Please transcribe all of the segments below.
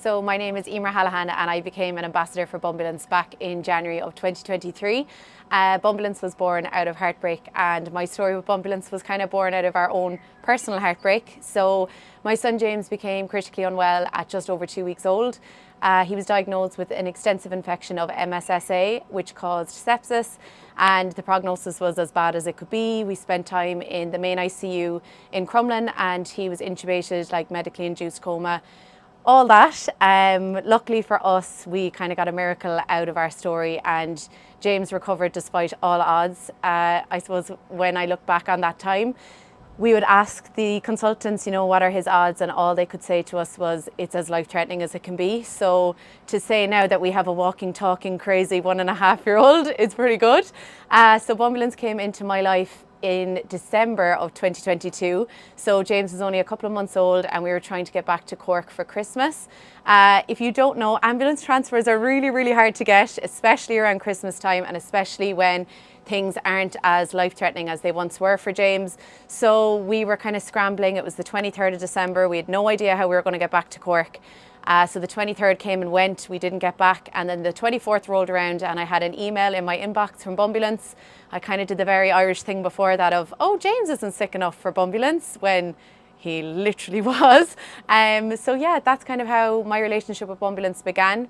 So my name is Eimear Hallahan and I became an ambassador for Bumbleance back in January of 2023. Bumbleance was born out of heartbreak, and my story with Bumbleance was kind of born out of our own personal heartbreak. So my son James became critically unwell at just over 2 weeks old. He was diagnosed with an extensive infection of MSSA, which caused sepsis, and the prognosis was as bad as it could be. We spent time in the main ICU in Crumlin, and he was intubated, like medically induced coma, all that. Luckily for us, we kind of got a miracle out of our story, and James recovered despite all odds. I suppose when I look back on that time, we would ask the consultants, what are his odds, and all they could say to us was it's as life-threatening as it can be. So to say now that we have a walking, talking, crazy 1.5-year-old, it's pretty good. So Bumbleance came into my life in December of 2022. So James was only a couple of months old, and we were trying to get back to Cork for Christmas. If you don't know, ambulance transfers are really, really hard to get, especially around Christmas time, and especially when things aren't as life-threatening as they once were for James. So we were kind of scrambling. It was the 23rd of December. We had no idea how we were going to get back to Cork. So the 23rd came and went, we didn't get back, and then the 24th rolled around and I had an email in my inbox from Bumbleance. I kind of did the very Irish thing before that of, oh, James isn't sick enough for Bumbleance, when he literally was. So yeah, that's kind of how my relationship with Bumbleance began.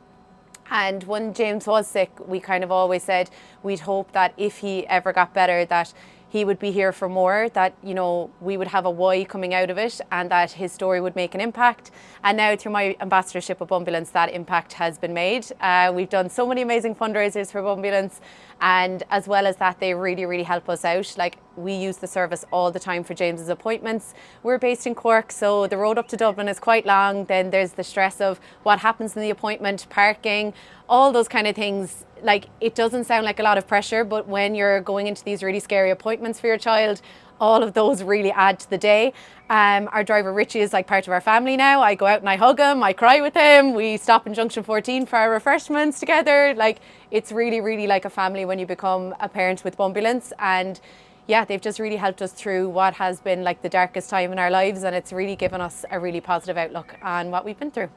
And when James was sick, we kind of always said we'd hope that if he ever got better, that he would be here for more, that, we would have a why coming out of it, and that his story would make an impact. And now through my ambassadorship with Bumbleance, that impact has been made. We've done so many amazing fundraisers for Bumbleance, and as well as that, they really, really help us out. Like, we use the service all the time for James's appointments. We're based in Cork, so the road up to Dublin is quite long. Then there's the stress of what happens in the appointment, parking, all those kind of things. Like, it doesn't sound like a lot of pressure, but when you're going into these really scary appointments for your child, all of those really add to the day. Our driver Richie is like part of our family now. I go out and I hug him, I cry with him. We stop in Junction 14 for our refreshments together. Like, it's really, really like a family when you become a parent with Bumbleance. And yeah, they've just really helped us through what has been like the darkest time in our lives, and it's really given us a really positive outlook on what we've been through.